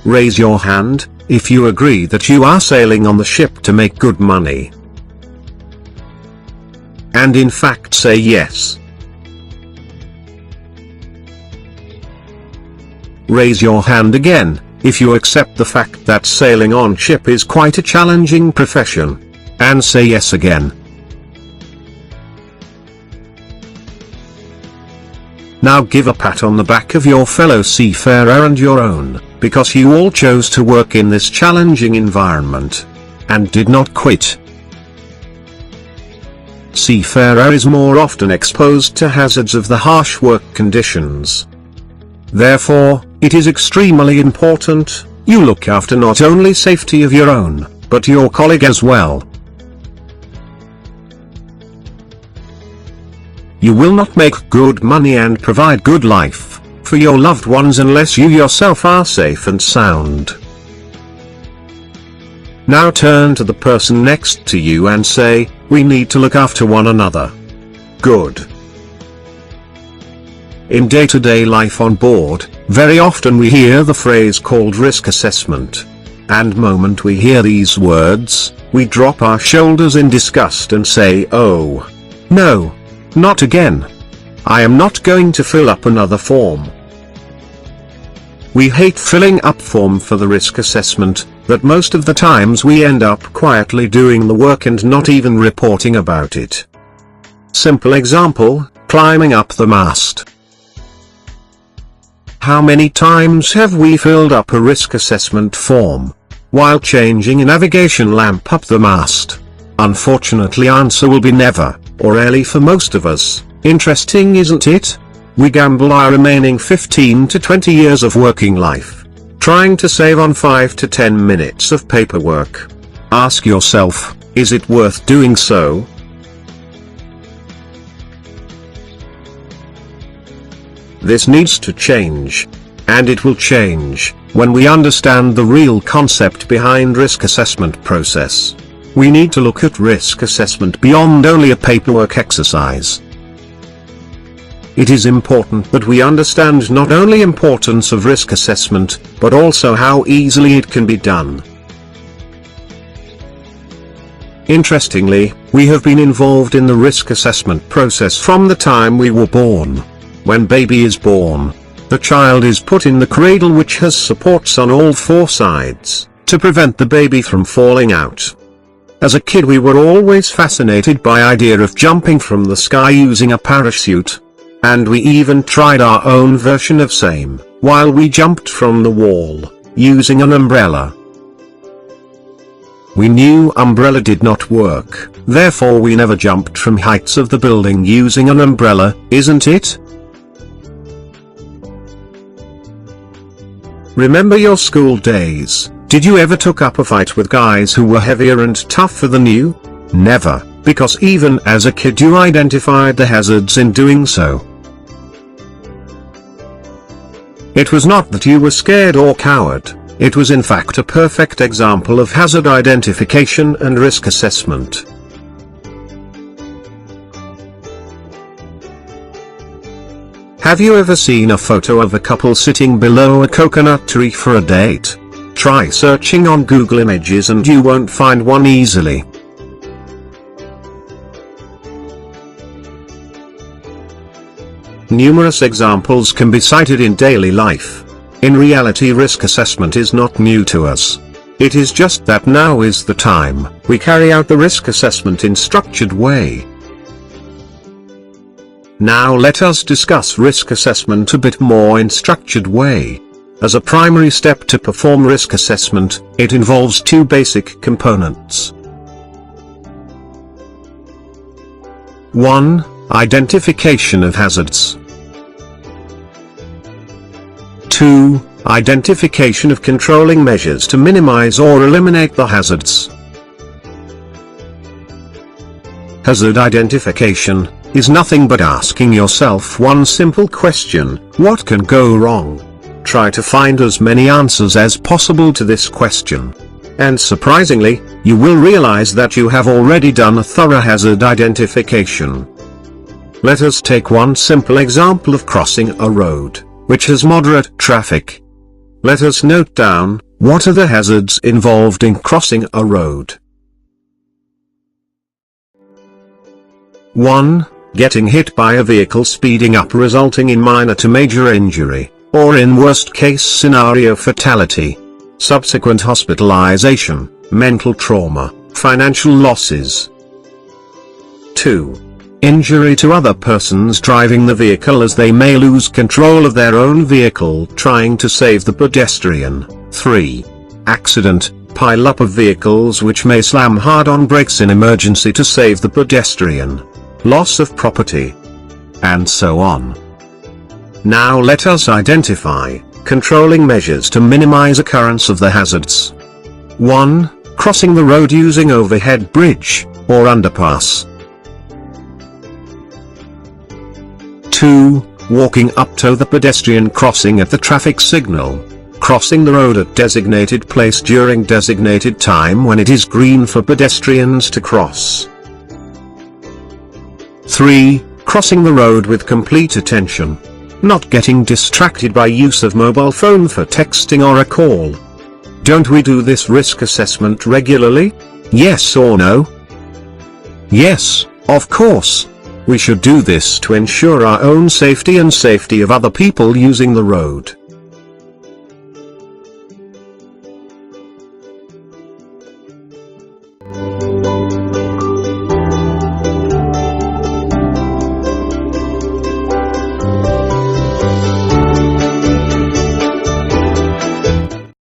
Raise your hand if you agree that you are sailing on the ship to make good money. And in fact say yes. Raise your hand again if you accept the fact that sailing on ship is quite a challenging profession. And say yes again. Now give a pat on the back of your fellow seafarer and your own, because you all chose to work in this challenging environment. And did not quit. Seafarer is more often exposed to hazards of the harsh work conditions. Therefore, it is extremely important you look after not only safety of your own, but your colleague as well. You will not make good money and provide good life for your loved ones unless you yourself are safe and sound. Now turn to the person next to you and say, we need to look after one another. Good. In day-to-day life on board, very often we hear the phrase called risk assessment. And moment we hear these words, we drop our shoulders in disgust and say, oh, no, not again. I am not going to fill up another form. We hate filling up form for the risk assessment, but most of the times we end up quietly doing the work and not even reporting about it. Simple example, climbing up the mast. How many times have we filled up a risk assessment form while changing a navigation lamp up the mast? Unfortunately, answer will be never, or rarely for most of us. Interesting, isn't it? We gamble our remaining 15 to 20 years of working life trying to save on 5 to 10 minutes of paperwork. Ask yourself, is it worth doing so? This needs to change. And it will change when we understand the real concept behind risk assessment process. We need to look at risk assessment beyond only a paperwork exercise. It is important that we understand not only importance of risk assessment, but also how easily it can be done. Interestingly, we have been involved in the risk assessment process from the time we were born. When baby is born, the child is put in the cradle which has supports on all 4 sides, to prevent the baby from falling out. As a kid we were always fascinated by idea of jumping from the sky using a parachute. And we even tried our own version of same, while we jumped from the wall, using an umbrella. We knew umbrella did not work, therefore we never jumped from heights of the building using an umbrella, isn't it? Remember your school days? Did you ever took up a fight with guys who were heavier and tougher than you? Never, because even as a kid you identified the hazards in doing so. It was not that you were scared or coward, it was in fact a perfect example of hazard identification and risk assessment. Have you ever seen a photo of a couple sitting below a coconut tree for a date? Try searching on Google Images and you won't find one easily. Numerous examples can be cited in daily life. In reality, risk assessment is not new to us. It is just that now is the time we carry out the risk assessment in structured way. Now let us discuss risk assessment a bit more in structured way. As a primary step to perform risk assessment, it involves 2 basic components. 1. Identification of hazards. 2. Identification of controlling measures to minimize or eliminate the hazards. Hazard identification is nothing but asking yourself one simple question: what can go wrong? Try to find as many answers as possible to this question. And surprisingly, you will realize that you have already done a thorough hazard identification. Let us take one simple example of crossing a road which has moderate traffic. Let us note down, what are the hazards involved in crossing a road? 1. Getting hit by a vehicle speeding up resulting in minor to major injury, or in worst case scenario fatality. Subsequent hospitalization, mental trauma, financial losses. 2. Injury to other persons driving the vehicle as they may lose control of their own vehicle trying to save the pedestrian. 3. Accident, pile-up of vehicles which may slam hard on brakes in emergency to save the pedestrian. Loss of property. And so on. Now let us identify controlling measures to minimize occurrence of the hazards. 1. Crossing the road using overhead bridge, or underpass. 2. Walking up to the pedestrian crossing at the traffic signal. Crossing the road at designated place during designated time when it is green for pedestrians to cross. 3. Crossing the road with complete attention. Not getting distracted by use of mobile phone for texting or a call. Don't we do this risk assessment regularly? Yes or no? Yes, of course. We should do this to ensure our own safety and safety of other people using the road.